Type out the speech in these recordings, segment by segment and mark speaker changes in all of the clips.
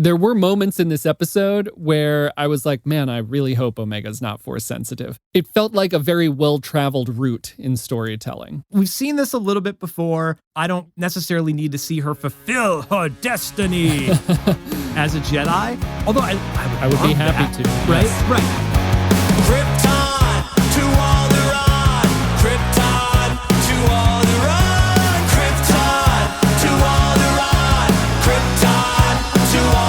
Speaker 1: There were moments in this episode where I was like, man, I really hope Omega's not Force sensitive. It felt like a very well-traveled route in storytelling.
Speaker 2: We've seen this a little bit before. I don't necessarily need to see her fulfill her destiny as a Jedi. Although I would
Speaker 1: be happy to.
Speaker 2: Right?
Speaker 1: Yes.
Speaker 2: Right.
Speaker 3: Krypton to Alderaan. Krypton to Alderaan. Krypton to Alderaan. Krypton to Alderaan.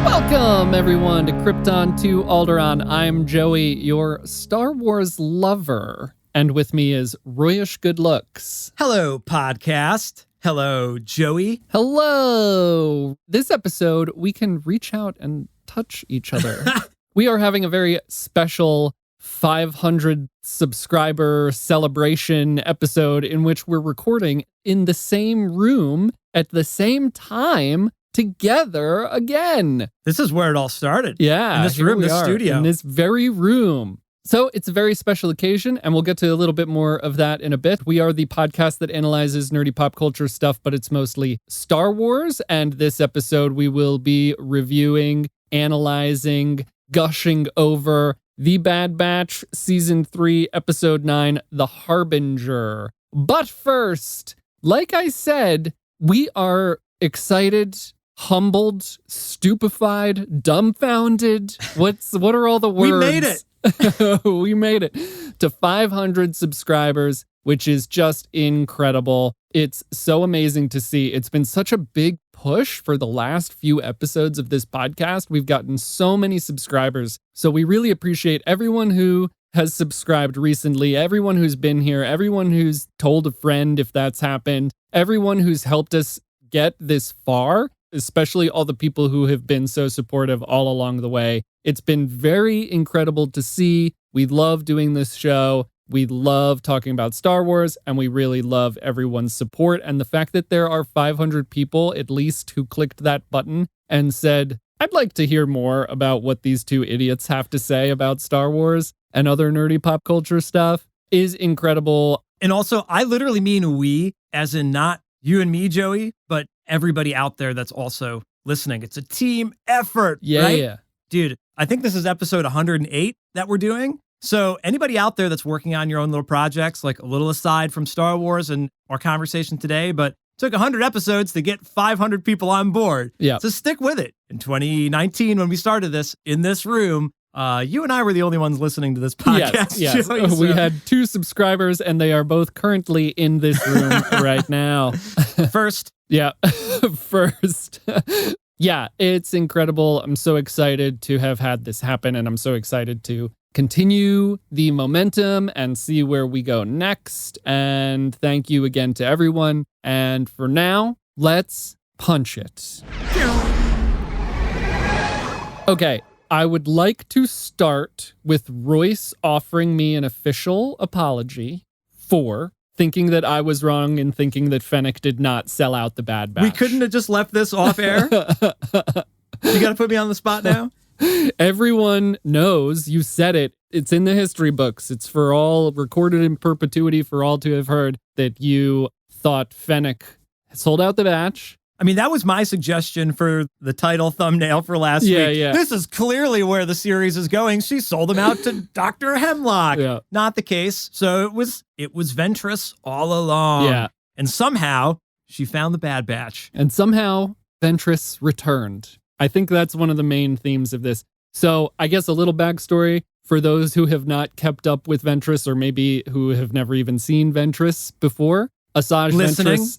Speaker 1: Welcome, everyone, to Krypton to Alderaan. I'm Joey, your Star Wars lover. And with me is Royish Good Looks.
Speaker 2: Hello, podcast. Hello, Joey.
Speaker 1: Hello. This episode, we can reach out and touch each other. We are having a very special 500 subscriber celebration episode in which we're recording in the same room at the same time together again.
Speaker 2: This is where it all started.
Speaker 1: Yeah.
Speaker 2: In this room, this studio.
Speaker 1: In this very room. So it's a very special occasion, and we'll get to a little bit more of that in a bit. We are the podcast that analyzes nerdy pop culture stuff, but it's mostly Star Wars. And this episode, we will be reviewing, analyzing, gushing over The Bad Batch, Season 3, Episode 9, The Harbinger. But first, like I said, we are excited, humbled, stupefied, dumbfounded. What are all the words?
Speaker 2: We made it.
Speaker 1: We made it to 500 subscribers, which is just incredible. It's so amazing to see. It's been such a big push for the last few episodes of this podcast. We've gotten so many subscribers. So we really appreciate everyone who has subscribed recently, everyone who's been here, everyone who's told a friend if that's happened, everyone who's helped us get this far, especially all the people who have been so supportive all along the way. It's been very incredible to see. We love doing this show. We love talking about Star Wars, and we really love everyone's support. And the fact that there are 500 people, at least, who clicked that button and said, I'd like to hear more about what these two idiots have to say about Star Wars and other nerdy pop culture stuff, is incredible.
Speaker 2: And also, I literally mean we, as in not you and me, Joey, but everybody out there that's also listening. It's a team effort, right?
Speaker 1: Yeah.
Speaker 2: Dude, I think this is episode 108 that we're doing. So anybody out there that's working on your own little projects, like a little aside from Star Wars and our conversation today, but took 100 episodes to get 500 people on board.
Speaker 1: Yeah.
Speaker 2: So stick with it. In 2019, when we started this in this room, you and I were the only ones listeing to this podcast.
Speaker 1: Yes.
Speaker 2: Joey, so.
Speaker 1: We had 2 subscribers, and they are both currently in this room right now.
Speaker 2: First.
Speaker 1: Yeah. First. Yeah, it's incredible. I'm so excited to have had this happen, and I'm so excited to continue the momentum and see where we go next. And thank you again to everyone. And for now, let's punch it. Okay, I would like to start with Royce offering me an official apology for thinking that I was wrong and thinking that Fennec did not sell out the Bad Batch.
Speaker 2: We couldn't have just left this off air? You got to put me on the spot now?
Speaker 1: Everyone knows, you said it. It's in the history books. It's for all, recorded in perpetuity for all to have heard, that you thought Fennec sold out the batch.
Speaker 2: I mean, that was my suggestion for the title thumbnail for last week.
Speaker 1: Yeah.
Speaker 2: This is clearly where the series is going. She sold them out to Dr. Hemlock.
Speaker 1: Yeah.
Speaker 2: Not the case. So it was Ventress all along.
Speaker 1: Yeah.
Speaker 2: And somehow she found the Bad Batch.
Speaker 1: And somehow Ventress returned. I think that's one of the main themes of this. So I guess a little backstory for those who have not kept up with Ventress, or maybe who have never even seen Ventress before. Asajj Ventress.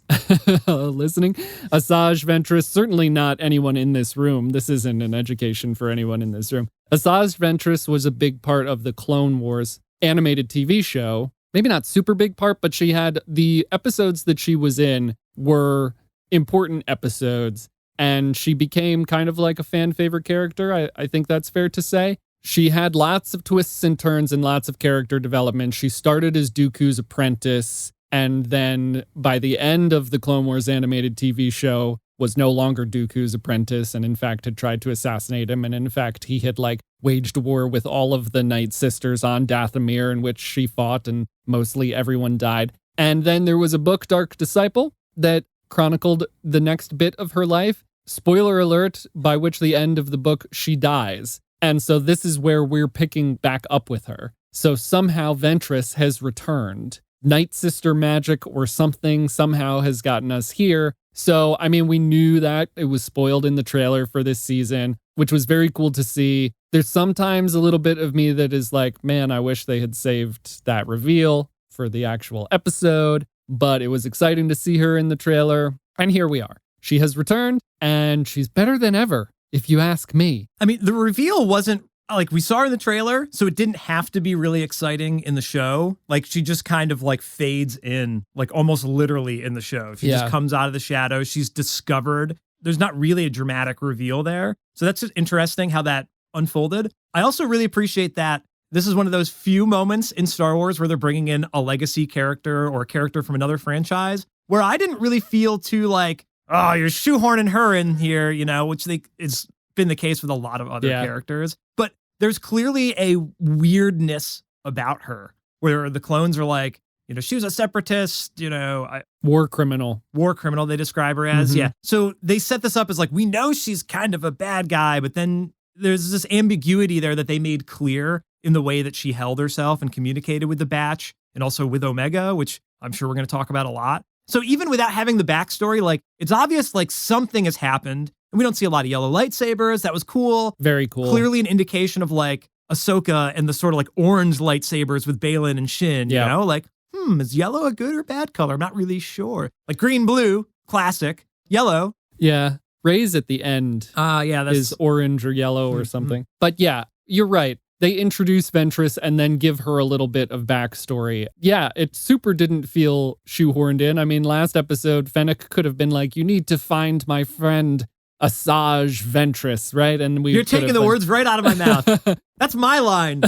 Speaker 1: Listening. Asajj Ventress, certainly not anyone in this room. This isn't an education for anyone in this room. Asajj Ventress was a big part of the Clone Wars animated TV show. Maybe not super big part, but she had the episodes that she was in were important episodes. And she became kind of like a fan favorite character. I think that's fair to say. She had lots of twists and turns and lots of character development. She started as Dooku's apprentice, and then by the end of the Clone Wars animated TV show, was no longer Dooku's apprentice, and in fact had tried to assassinate him. And in fact, he had waged war with all of the Night Sisters on Dathomir, in which she fought, and mostly everyone died. And then there was a book, Dark Disciple, that chronicled the next bit of her life. Spoiler alert, by which the end of the book, she dies. And so this is where we're picking back up with her. So somehow Ventress has returned. Night Sister magic or something somehow has gotten us here. So, I mean, we knew that it was spoiled in the trailer for this season, which was very cool to see. There's sometimes a little bit of me that is like, man, I wish they had saved that reveal for the actual episode, but it was exciting to see her in the trailer. And here we are. She has returned and she's better than ever, if you ask me.
Speaker 2: I mean, the reveal wasn't like we saw her in the trailer, so it didn't have to be really exciting in the show. Like she just kind of like fades in, like almost literally in the show. She just comes out of the shadows. She's discovered. There's not really a dramatic reveal there. So that's just interesting how that unfolded. I also really appreciate that this is one of those few moments in Star Wars where they're bringing in a legacy character or a character from another franchise where I didn't really feel too like, oh, you're shoehorning her in here, you know, which it's been the case with a lot of other characters. But there's clearly a weirdness about her where the clones are like, you know, she was a separatist, you know.
Speaker 1: War criminal,
Speaker 2: they describe her as. Yeah. So they set this up as like, we know she's kind of a bad guy, but then there's this ambiguity there that they made clear in the way that she held herself and communicated with the batch and also with Omega, which I'm sure we're going to talk about a lot. So even without having the backstory, like it's obvious like something has happened. And we don't see a lot of yellow lightsabers. That was cool.
Speaker 1: Very cool.
Speaker 2: Clearly an indication of like Ahsoka and the sort of like orange lightsabers with Balin and Shin, you know? Like, is yellow a good or bad color? I'm not really sure. Like green, blue, classic. Yellow.
Speaker 1: Yeah. Ray's at the end is orange or yellow or something. But yeah, you're right. They introduce Ventress and then give her a little bit of backstory. Yeah, it super didn't feel shoehorned in. I mean, last episode, Fennec could have been like, you need to find my friend Asajj Ventress, right? And
Speaker 2: you're taking the words right out of my mouth. That's my line.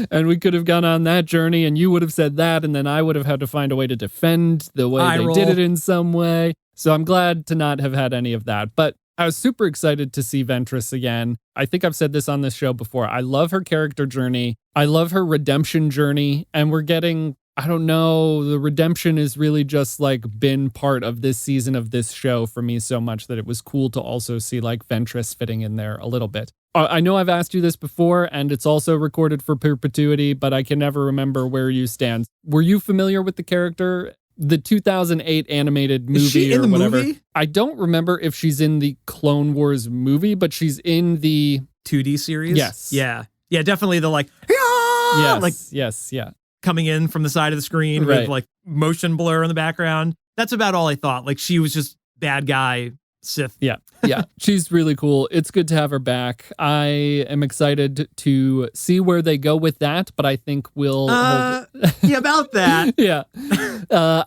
Speaker 1: And we could have gone on that journey and you would have said that. And then I would have had to find a way to defend the way they did it in some way. So I'm glad to not have had any of that. But I was super excited to see Ventress again. I think I've said this on this show before. I love her character journey. I love her redemption journey. And we're getting, I don't know, the redemption has really just like been part of this season of this show for me so much that it was cool to also see like Ventress fitting in there a little bit. I know I've asked you this before and it's also recorded for perpetuity, but I can never remember where you stand. Were you familiar with the character? The 2008 animated movie.
Speaker 2: Is she in
Speaker 1: or
Speaker 2: the
Speaker 1: whatever.
Speaker 2: movie?
Speaker 1: I don't remember if she's in the Clone Wars movie, but she's in the
Speaker 2: 2D series.
Speaker 1: Yes.
Speaker 2: Yeah. Yeah, definitely the like,
Speaker 1: yes.
Speaker 2: Coming in from the side of the screen with like motion blur in the background. That's about all I thought. Like she was just bad guy Sith.
Speaker 1: Yeah. She's really cool. It's good to have her back. I am excited to see where they go with that, but I think we'll hold it.
Speaker 2: Yeah, about that.
Speaker 1: Yeah.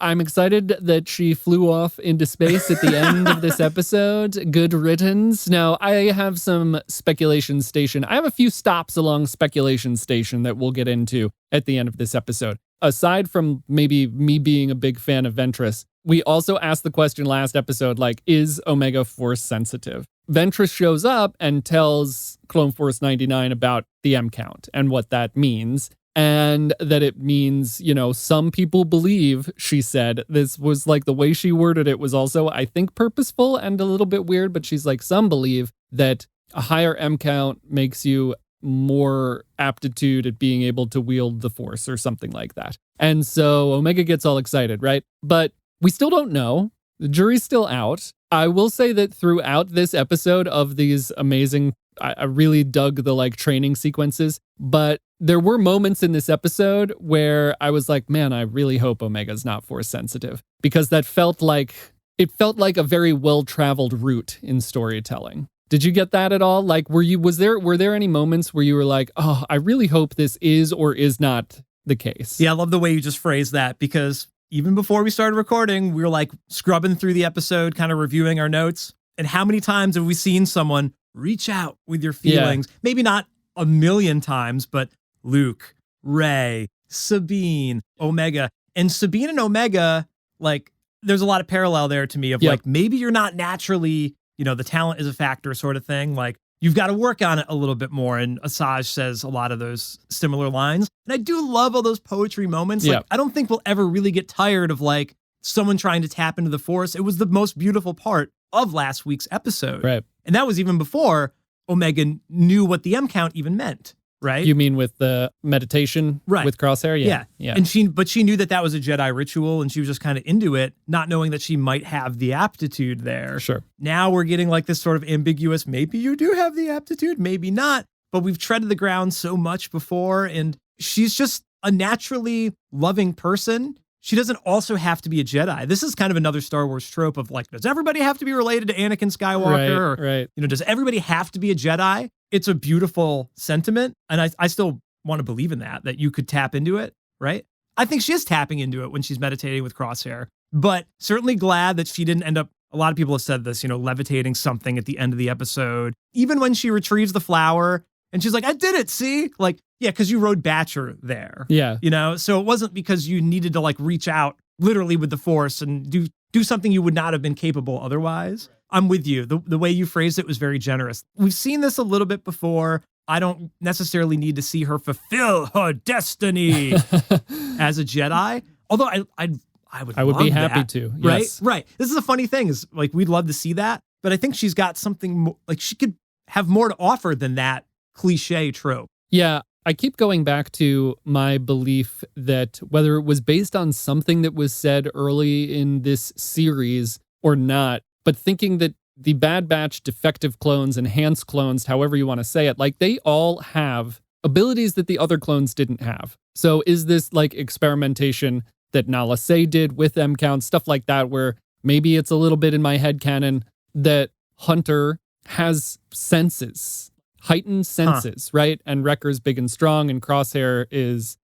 Speaker 1: I'm excited that she flew off into space at the end of this episode. Good riddance. Now, I have some speculation station. I have a few stops along speculation station that we'll get into at the end of this episode. Aside from maybe me being a big fan of Ventress, we also asked the question last episode, like, is Omega Force sensitive? Ventress shows up and tells Clone Force 99 about the M count and what that means. And that it means, you know, some people believe, she said, this was like the way she worded it was also, I think, purposeful and a little bit weird. But she's like, some believe that a higher M count makes you more aptitude at being able to wield the Force or something like that. And so Omega gets all excited, right? But we still don't know. The jury's still out. I will say that throughout this episode of these amazing, I really dug the like training sequences, but there were moments in this episode where I was like, man, I really hope Omega's not Force sensitive, because that felt like a very well-traveled route in storytelling. Did you get that at all? Like, were there any moments where you were like, oh, I really hope this is or is not the case?
Speaker 2: Yeah, I love the way you just phrased that, because even before we started recording, we were like scrubbing through the episode, kind of reviewing our notes. And how many times have we seen someone reach out with your feelings? Yeah. Maybe not a million times, but Luke, Rey, Sabine, Omega. And Sabine and Omega, like, there's a lot of parallel there to me of like, maybe you're not naturally, you know, the talent is a factor sort of thing. Like, you've got to work on it a little bit more. And Asajj says a lot of those similar lines. And I do love all those poetry moments. Like, I don't think we'll ever really get tired of like, someone trying to tap into the Force. It was the most beautiful part of last week's episode.
Speaker 1: Right.
Speaker 2: And that was even before Omega knew what the M count even meant, right?
Speaker 1: You mean with the meditation with Crosshair? Yeah.
Speaker 2: And she knew that was a Jedi ritual, and she was just kind of into it, not knowing that she might have the aptitude there.
Speaker 1: Sure.
Speaker 2: Now we're getting like this sort of ambiguous, maybe you do have the aptitude, maybe not, but we've treaded the ground so much before, and she's just a naturally loving person. She doesn't also have to be a Jedi. This is kind of another Star Wars trope of like, does everybody have to be related to Anakin Skywalker?
Speaker 1: Right.
Speaker 2: You know, does everybody have to be a Jedi? It's a beautiful sentiment. And I still want to believe in that you could tap into it, right? I think she is tapping into it when she's meditating with Crosshair, but certainly glad that she didn't end up, a lot of people have said this, you know, levitating something at the end of the episode. Even when she retrieves the flower and she's like, I did it, see? Like, yeah, because you rode Batcher there.
Speaker 1: Yeah.
Speaker 2: You know, so it wasn't because you needed to like reach out literally with the Force and do something you would not have been capable otherwise. I'm with you. The way you phrased it was very generous. We've seen this a little bit before. I don't necessarily need to see her fulfill her destiny as a Jedi. Although I would
Speaker 1: be happy
Speaker 2: that,
Speaker 1: to.
Speaker 2: Right?
Speaker 1: Yes.
Speaker 2: Right. This is a funny thing is like, we'd love to see that, but I think she's got something more, like she could have more to offer than that cliche trope.
Speaker 1: Yeah. I keep going back to my belief that whether it was based on something that was said early in this series or not, but thinking that the Bad Batch defective clones, enhanced clones, however you want to say it, like they all have abilities that the other clones didn't have. So is this like experimentation that Nala Se did with M count, stuff like that, where maybe it's a little bit in my headcanon that Hunter has senses, heightened senses, right? And Wrecker's big and strong, and Crosshair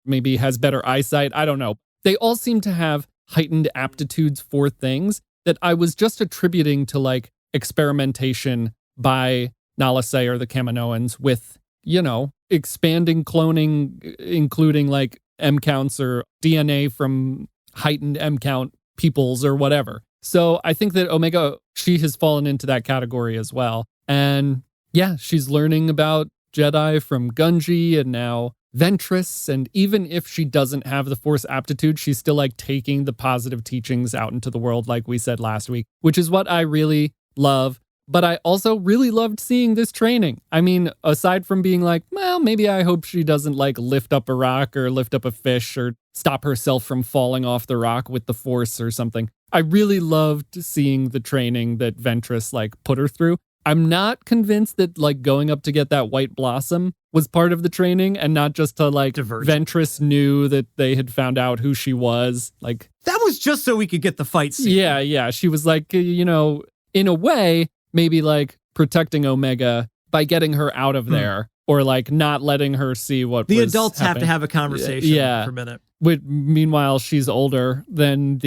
Speaker 1: maybe has better eyesight. I don't know. They all seem to have heightened aptitudes for things that I was just attributing to like experimentation by Nala Se or the Kaminoans with, you know, expanding cloning, including like M counts or DNA from heightened M count peoples or whatever. So I think that Omega, she has fallen into that category as well. And yeah, she's learning about Jedi from Gunji and now Ventress. And even if she doesn't have the Force aptitude, she's still like taking the positive teachings out into the world, like we said last week, which is what I really love. But I also really loved seeing this training. I mean, aside from being like, well, maybe I hope she doesn't like lift up a rock or lift up a fish or stop herself from falling off the rock with the Force or something. I really loved seeing the training that Ventress like put her through. I'm not convinced that like going up to get that white blossom was part of the training and not just to like Ventress knew that they had found out who she was. Like
Speaker 2: that was just so we could get the fight scene.
Speaker 1: Yeah. She was like, you know, in a way, maybe like protecting Omega by getting her out of there or like not letting her see what
Speaker 2: the
Speaker 1: was
Speaker 2: adults
Speaker 1: happening.
Speaker 2: have to have a conversation for a minute.
Speaker 1: Meanwhile, she's older than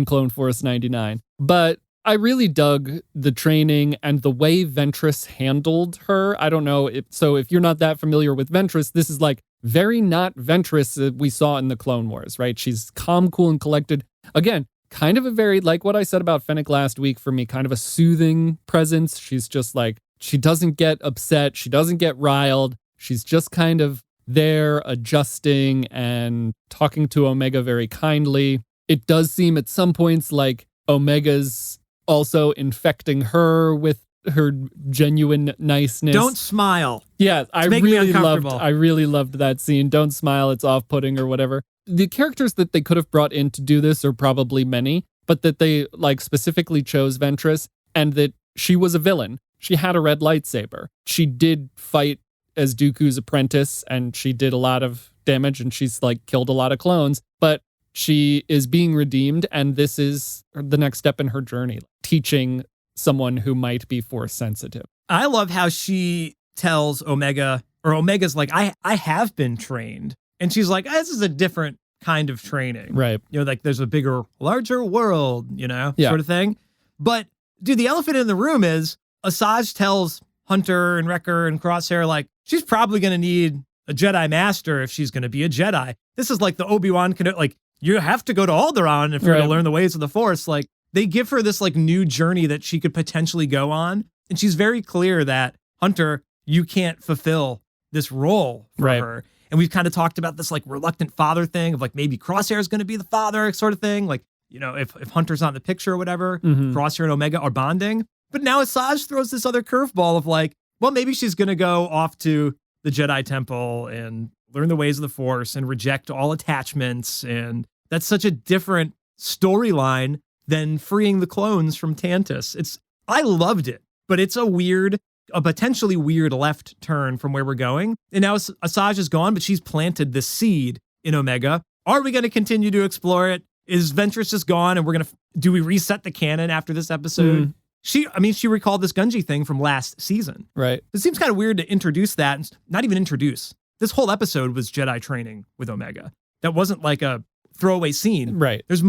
Speaker 1: Clone Force 99. But I really dug the training and the way Ventress handled her. I don't know. If you're not that familiar with Ventress, this is like very not Ventress that we saw in the Clone Wars, right? She's calm, cool, and collected. Again, kind of a very, like what I said about Fennec last week for me, kind of a soothing presence. She's just like, she doesn't get upset. She doesn't get riled. She's just kind of there adjusting and talking to Omega very kindly. It does seem at some points like Omega's also infecting her with her genuine niceness.
Speaker 2: Don't smile.
Speaker 1: Yeah, I really loved that scene. Don't smile, it's off-putting or whatever. The characters that they could have brought in to do this are probably many, but that they like specifically chose Ventress and that she was a villain. She had a red lightsaber. She did fight as Dooku's apprentice and she did a lot of damage and she's like killed a lot of clones, but she is being redeemed, and this is the next step in her journey, teaching someone who might be Force sensitive.
Speaker 2: I love how she tells Omega, or Omega's like, I have been trained. And she's like, this is a different kind of training.
Speaker 1: Right.
Speaker 2: You know, like there's a bigger, larger world, you know, sort of thing. But, dude, the elephant in the room is Asajj tells Hunter and Wrecker and Crosshair, like, she's probably going to need a Jedi Master if she's going to be a Jedi. This is like the Obi-Wan, like, you have to go to Alderaan if you're going to learn the ways of the Force. Like, they give her this like new journey that she could potentially go on. And she's very clear that, Hunter, you can't fulfill this role for her. And we've kind of talked about this like reluctant father thing of like maybe Crosshair is going to be the father sort of thing. Like if Hunter's not in the picture or whatever,
Speaker 1: Mhm.
Speaker 2: Crosshair and Omega are bonding. But now Asajj throws this other curveball of like, well, maybe she's going to go off to the Jedi Temple and learn the ways of the Force and reject all attachments. And that's such a different storyline than freeing the clones from Tantus. I loved it, but it's a potentially weird left turn from where we're going. And now Asajj is gone, but she's planted this seed in Omega. Are we going to continue to explore it? Is Ventress just gone and do we reset the canon after this episode? She recalled this Gungi thing from last season.
Speaker 1: Right.
Speaker 2: It seems kind of weird to introduce that, and not even introduce. This whole episode was Jedi training with Omega. That wasn't like a throwaway scene.
Speaker 1: Right.
Speaker 2: There's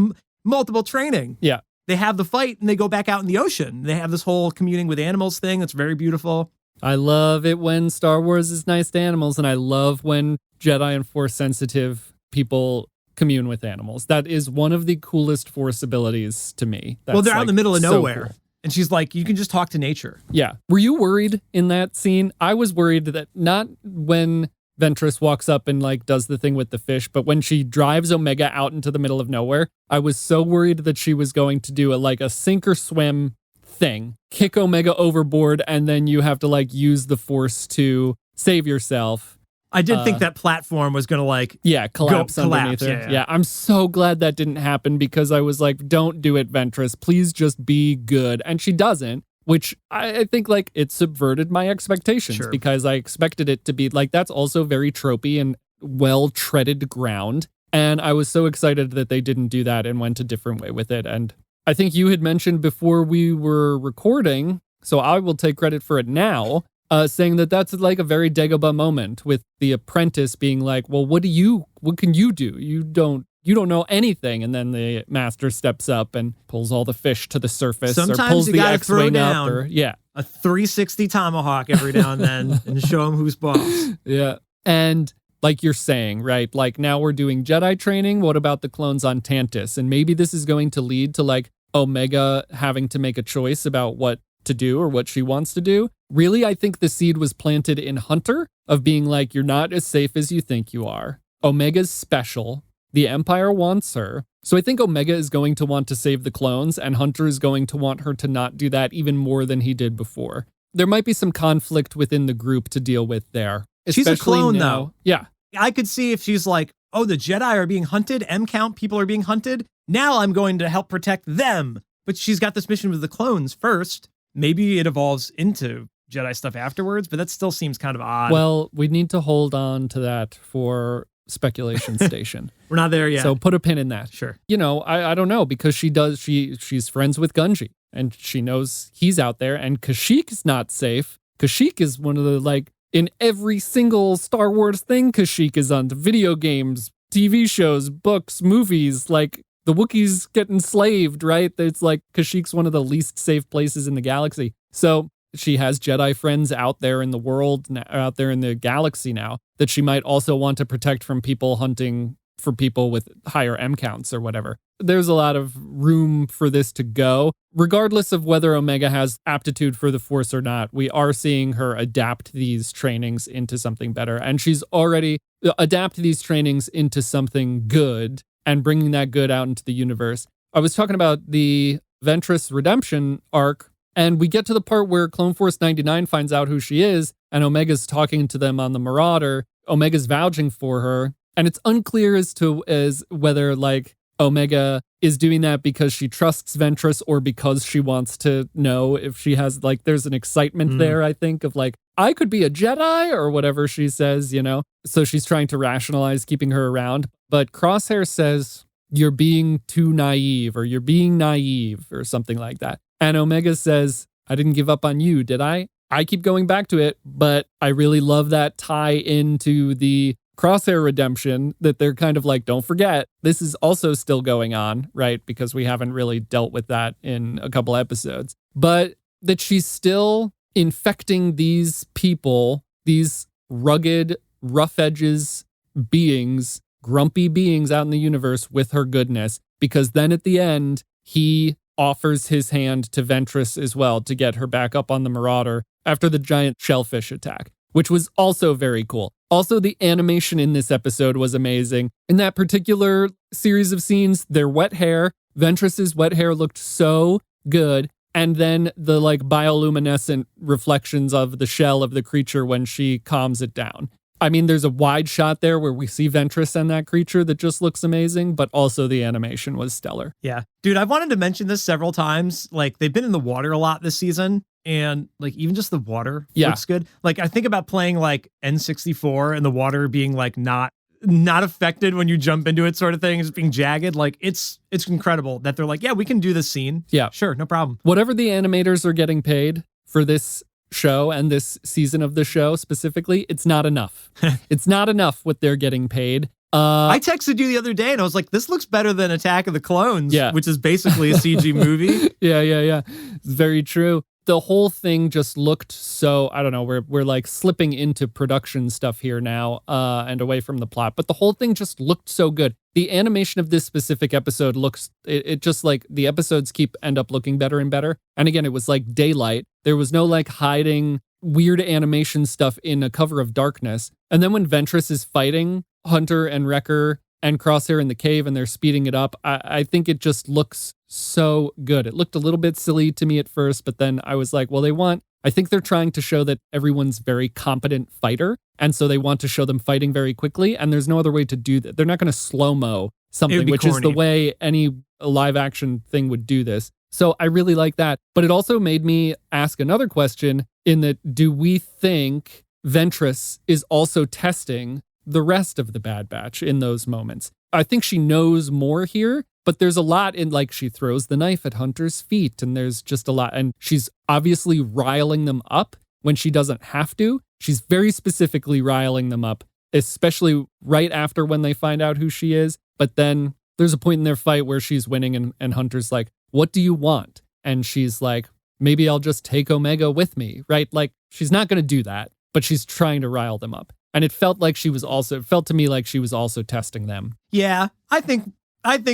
Speaker 2: multiple training.
Speaker 1: Yeah.
Speaker 2: They have the fight and they go back out in the ocean. They have this whole communing with animals thing that's very beautiful.
Speaker 1: I love it when Star Wars is nice to animals, and I love when Jedi and Force sensitive people commune with animals. That is one of the coolest Force abilities to me.
Speaker 2: Well, they're out in the middle of
Speaker 1: so
Speaker 2: nowhere.
Speaker 1: cool.
Speaker 2: And she's like, you can just talk to nature.
Speaker 1: Yeah. Were you worried in that scene? I was worried that not when Ventress walks up and like does the thing with the fish, but when she drives Omega out into the middle of nowhere, I was so worried that she was going to do a sink or swim thing, kick Omega overboard, and then you have to like use the Force to save yourself.
Speaker 2: I did think that platform was going to
Speaker 1: collapse underneath her.
Speaker 2: Yeah.
Speaker 1: I'm so glad that didn't happen because I was like, don't do it, Ventress. Please just be good. And she doesn't, which I think like it subverted my expectations because I expected it to be like, that's also very tropey and well-treaded ground. And I was so excited that they didn't do that and went a different way with it. And I think you had mentioned before we were recording, so I will take credit for it now, saying that that's like a very Dagobah moment with the apprentice being like, well, what can you do? You don't know anything. And then the master steps up and pulls all the fish to the surface.
Speaker 2: Sometimes
Speaker 1: or pulls
Speaker 2: you
Speaker 1: the
Speaker 2: gotta
Speaker 1: X-Wing
Speaker 2: throw down
Speaker 1: up.
Speaker 2: a 360 tomahawk every now and then and show them who's boss.
Speaker 1: Yeah. And like you're saying, right? Like now we're doing Jedi training. What about the clones on Tantus? And maybe this is going to lead to like Omega having to make a choice about what to do or what she wants to do. Really, I think the seed was planted in Hunter of being like, you're not as safe as you think you are. Omega's special. The Empire wants her. So I think Omega is going to want to save the clones, and Hunter is going to want her to not do that even more than he did before. There might be some conflict within the group to deal with there.
Speaker 2: She's a clone, though.
Speaker 1: Yeah.
Speaker 2: I could see if she's like, oh, the Jedi are being hunted, M-count people are being hunted. Now I'm going to help protect them. But she's got this mission with the clones first. Maybe it evolves into Jedi stuff afterwards, but that still seems kind of odd.
Speaker 1: Well, we need to hold on to that for speculation station.
Speaker 2: We're not there yet.
Speaker 1: So put a pin in that.
Speaker 2: Sure.
Speaker 1: I don't know, because she's friends with Gungi and she knows he's out there, and Kashyyyk is not safe. Kashyyyk is one of the, like, in every single Star Wars thing, Kashyyyk is on video games, TV shows, books, movies, like the Wookiees get enslaved, right? It's like Kashyyyk's one of the least safe places in the galaxy. So she has Jedi friends out there in the world, out there in the galaxy now, that she might also want to protect from people hunting for people with higher M counts or whatever. There's a lot of room for this to go. Regardless of whether Omega has aptitude for the Force or not, we are seeing her adapt these trainings into something better. And she's already adapted these trainings into something good and bringing that good out into the universe. I was talking about the Ventress redemption arc, and we get to the part where Clone Force 99 finds out who she is, and Omega's talking to them on the Marauder. Omega's vouching for her, and it's unclear as whether like Omega is doing that because she trusts Ventress or because she wants to know if she has, like, there's an excitement there, I think, of like, I could be a Jedi or whatever she says, you know? So she's trying to rationalize keeping her around. But Crosshair says, you're being too naive, or you're being naive, or something like that. And Omega says, I didn't give up on you, did I? I keep going back to it, but I really love that tie into the Crosshair redemption, that they're kind of like, don't forget, this is also still going on, right? Because we haven't really dealt with that in a couple episodes. But that she's still infecting these people, these rugged, rough edges beings, grumpy beings out in the universe with her goodness. Because then at the end, he offers his hand to Ventress as well to get her back up on the Marauder after the giant shellfish attack, which was also very cool. Also, the animation in this episode was amazing. In that particular series of scenes, their wet hair, Ventress's wet hair looked so good. And then the like bioluminescent reflections of the shell of the creature when she calms it down. I mean, there's a wide shot there where we see Ventress and that creature that just looks amazing, but also the animation was stellar.
Speaker 2: Yeah. Dude, I've wanted to mention this several times. Like, they've been in the water a lot this season, and like even just the water looks good. Like, I think about playing like N64 and the water being like not affected when you jump into it, sort of thing, just being jagged. Like, it's incredible that they're like, yeah, we can do this scene.
Speaker 1: Yeah.
Speaker 2: Sure, no problem.
Speaker 1: Whatever the animators are getting paid for this show and this season of the show specifically, it's not enough. It's not enough what they're getting paid.
Speaker 2: I texted you the other day and I was like, this looks better than Attack of the Clones,
Speaker 1: Yeah.
Speaker 2: which is basically a CG movie.
Speaker 1: Yeah. It's very true. The whole thing just looked so, I don't know, we're like slipping into production stuff here now and away from the plot, but the whole thing just looked so good. The animation of this specific episode looks, it just like the episodes end up looking better and better. And again, it was like daylight. There was no like hiding weird animation stuff in a cover of darkness. And then when Ventress is fighting Hunter and Wrecker and Crosshair in the cave and they're speeding it up, I think it just looks so good. It looked a little bit silly to me at first, but then I was like, well, I think they're trying to show that everyone's very competent fighter. And so they want to show them fighting very quickly. And there's no other way to do that. They're not going to slow-mo something, which is the way any live action thing would do this. So I really like that. But it also made me ask another question in that, do we think Ventress is also testing the rest of the Bad Batch in those moments? I think she knows more here, but there's a lot in, like, she throws the knife at Hunter's feet, and there's just a lot. And she's obviously riling them up when she doesn't have to. She's very specifically riling them up, especially right after when they find out who she is. But then there's a point in their fight where she's winning, and Hunter's like, what do you want? And she's like, maybe I'll just take Omega with me, right? Like, she's not going to do that, but she's trying to rile them up. And it felt to me like she was also testing them.
Speaker 2: Yeah, I think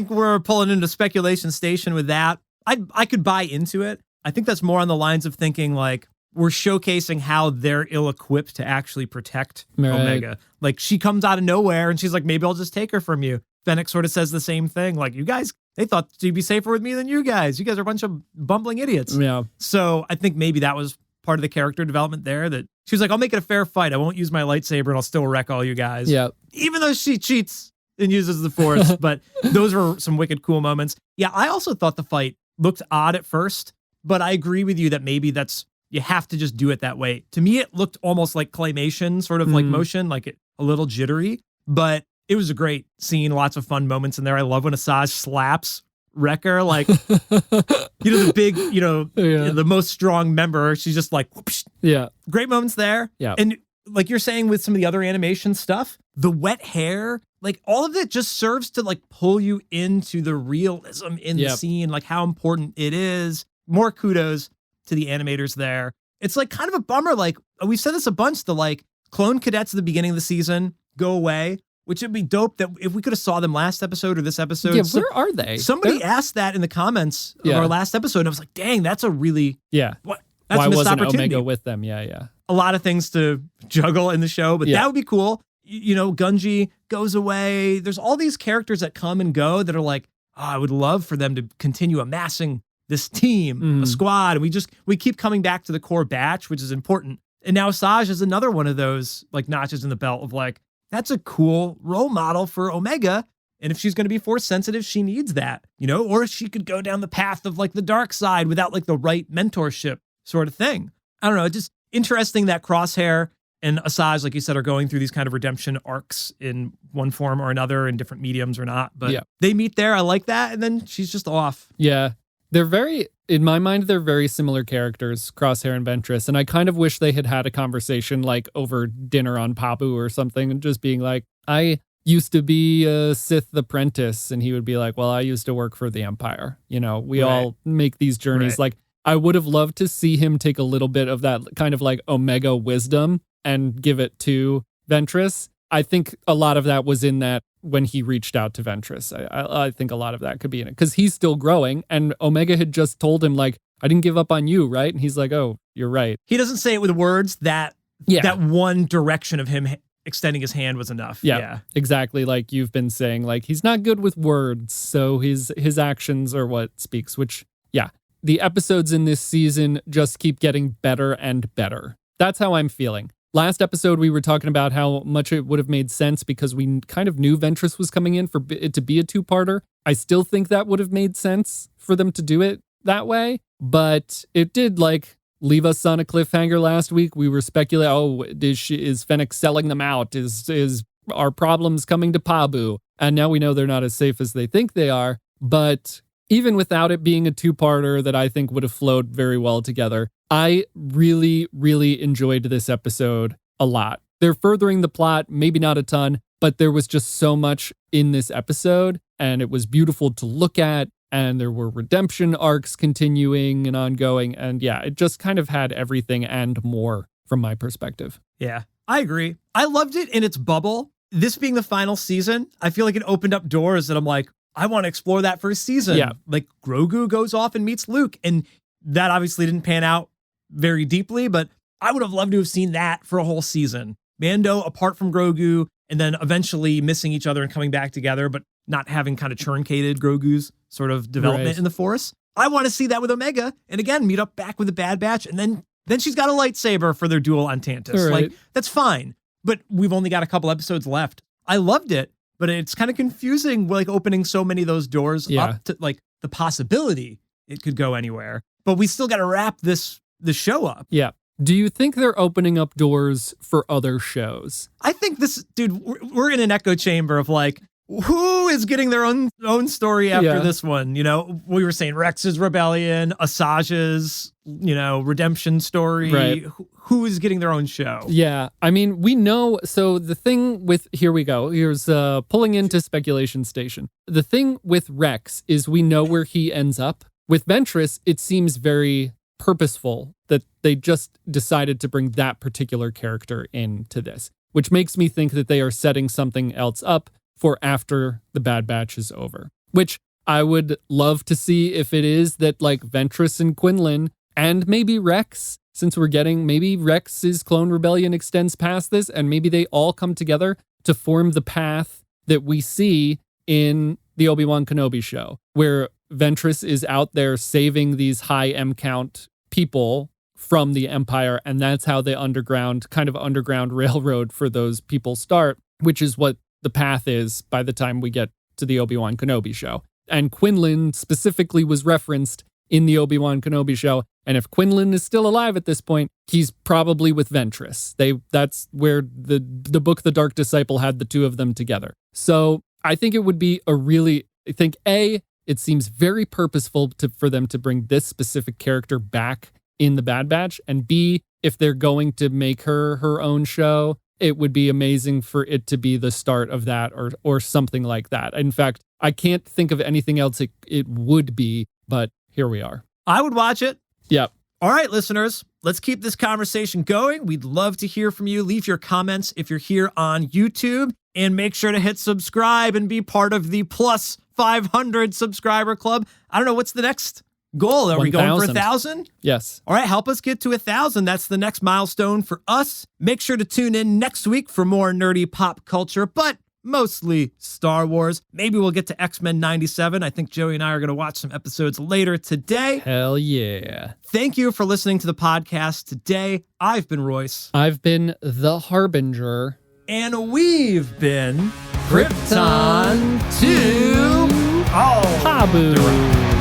Speaker 2: we're pulling into speculation station with that. I could buy into it. I think that's more on the lines of thinking like we're showcasing how they're ill-equipped to actually protect Omega. Like, she comes out of nowhere and she's like, maybe I'll just take her from you. Fennec sort of says the same thing. Like, you guys, they thought you'd be safer with me than you guys. You guys are a bunch of bumbling idiots.
Speaker 1: Yeah.
Speaker 2: So I think maybe that was part of the character development there, that she was like, I'll make it a fair fight. I won't use my lightsaber and I'll still wreck all you guys.
Speaker 1: Yeah.
Speaker 2: Even though she cheats and uses the Force. But those were some wicked cool moments. Yeah, I also thought the fight looked odd at first, but I agree with you that maybe you have to just do it that way. To me, it looked almost like claymation, sort of like motion, like a little jittery, but it was a great scene. Lots of fun moments in there. I love when Asajj slaps Wrecker, like, the big, the most strong member. She's just like, whoosh.
Speaker 1: Yeah.
Speaker 2: Great moments there.
Speaker 1: Yeah.
Speaker 2: And like you're saying with some of the other animation stuff, the wet hair, like all of it just serves to like pull you into the realism in the scene, like how important it is. More kudos to the animators there. It's like kind of a bummer. Like, we've said this a bunch, the like clone cadets at the beginning of the season go away, which would be dope that if we could have saw them last episode or this episode.
Speaker 1: Yeah, where are they?
Speaker 2: Somebody asked that in the comments of our last episode. And I was like, dang, that's a really...
Speaker 1: Yeah.
Speaker 2: That's
Speaker 1: why
Speaker 2: a missed
Speaker 1: wasn't
Speaker 2: opportunity.
Speaker 1: Omega with them? Yeah.
Speaker 2: A lot of things to juggle in the show, but that would be cool. Gunji goes away. There's all these characters that come and go that are like, I would love for them to continue amassing this team, a squad. And we keep coming back to the core batch, which is important. And now Asajj is another one of those like notches in the belt of like, that's a cool role model for Omega. And if she's going to be Force sensitive, she needs that, or she could go down the path of like the dark side without like the right mentorship sort of thing. I don't know. Just interesting that Crosshair and Asajj, like you said, are going through these kind of redemption arcs in one form or another, in different mediums or not. But they meet there. I like that. And then she's just off.
Speaker 1: Yeah. In my mind, they're very similar characters, Crosshair and Ventress. And I kind of wish they had a conversation like over dinner on Pabu or something, and just being like, I used to be a Sith apprentice. And he would be like, well, I used to work for the Empire. We all make these journeys. Like, I would have loved to see him take a little bit of that kind of like Omega wisdom and give it to Ventress. I think a lot of that was in that when he reached out to Ventress. I think a lot of that could be in it because he's still growing, and Omega had just told him like, I didn't give up on you, right? And he's like, oh, you're right.
Speaker 2: He doesn't say it with words, that one direction of him extending his hand was enough.
Speaker 1: Yeah, exactly. Like you've been saying, like he's not good with words, so his actions are what speaks, which, yeah, the episodes in this season just keep getting better and better. That's how I'm feeling. Last episode, we were talking about how much it would have made sense because we kind of knew Ventress was coming in for it to be a two-parter. I still think that would have made sense for them to do it that way, but it did like leave us on a cliffhanger last week. We were speculating, is Fennec selling them out? Is our problems coming to Pabu? And now we know they're not as safe as they think they are. But even without it being a two-parter that I think would have flowed very well together, I really, really enjoyed this episode a lot. They're furthering the plot, maybe not a ton, but there was just so much in this episode, and it was beautiful to look at. And there were redemption arcs continuing and ongoing. And yeah, it just kind of had everything and more from my perspective.
Speaker 2: Yeah, I agree. I loved it in its bubble. This being the final season, I feel like it opened up doors that I'm like, I want to explore that for a season.
Speaker 1: Yeah.
Speaker 2: Like Grogu goes off and meets Luke. And that obviously didn't pan out very deeply, but I would have loved to have seen that for a whole season. Mando apart from Grogu and then eventually missing each other and coming back together, but not having kind of truncated Grogu's sort of development in the Force. I want to see that with Omega, and again, meet up back with the Bad Batch, and then she's got a lightsaber for their duel on Tantus.
Speaker 1: Right.
Speaker 2: Like, that's fine, but we've only got a couple episodes left. I loved it, but it's kind of confusing, like opening so many of those doors up to like the possibility it could go anywhere. But we still got to wrap the show up.
Speaker 1: Yeah. Do you think they're opening up doors for other shows?
Speaker 2: I think this, dude, we're in an echo chamber of like, who is getting their own story after this one? You know, we were saying Rex's rebellion, Asajj's, redemption story.
Speaker 1: Right.
Speaker 2: Who is getting their own show?
Speaker 1: Yeah. I mean, we know. So the thing with, here we go. Here's pulling into speculation station. The thing with Rex is we know where he ends up. With Ventress, it seems very purposeful that they just decided to bring that particular character into this, which makes me think that they are setting something else up for after the Bad Batch is over, which I would love to see if it is that like Ventress and Quinlan and maybe Rex, since we're getting, maybe Rex's clone rebellion extends past this and maybe they all come together to form the path that we see in the Obi-Wan Kenobi show, where Ventress is out there saving these high M count people from the Empire, and that's how the underground railroad for those people start, which is what the path is by the time we get to the Obi-Wan Kenobi show. And Quinlan specifically was referenced in the Obi-Wan Kenobi show, and if Quinlan is still alive at this point, he's probably with Ventress. That's where the book The Dark Disciple had the two of them together. So I think it would be it seems very purposeful for them to bring this specific character back in the Bad Batch, and B, if they're going to make her own show, it would be amazing for it to be the start of that or something like that. In fact, I can't think of anything else it would be, but here we are.
Speaker 2: I would watch it.
Speaker 1: Yep.
Speaker 2: All right, listeners, let's keep this conversation going. We'd love to hear from you. Leave your comments if you're here on YouTube, and make sure to hit subscribe and be part of the plus 500 subscriber club. I don't know, what's the next goal? Are we going for 1,000?
Speaker 1: Yes.
Speaker 2: All right, help us get to 1,000. That's the next milestone for us. Make sure to tune in next week for more nerdy pop culture, but mostly Star Wars. Maybe we'll get to X-Men 97. I think Joey and I are going to watch some episodes later today.
Speaker 1: Hell yeah.
Speaker 2: Thank you for listening to the podcast today. I've been Royce.
Speaker 1: I've been the Harbinger.
Speaker 2: And we've been Krypton to
Speaker 1: Pabu.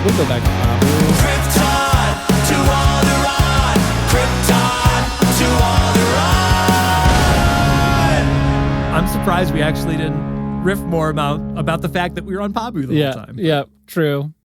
Speaker 1: We'll go back to Pabu.
Speaker 3: Krypton to Alderaan. Krypton to Alderaan.
Speaker 2: I'm surprised we actually didn't riff more about the fact that we were on Pabu the whole time.
Speaker 1: Yeah, true.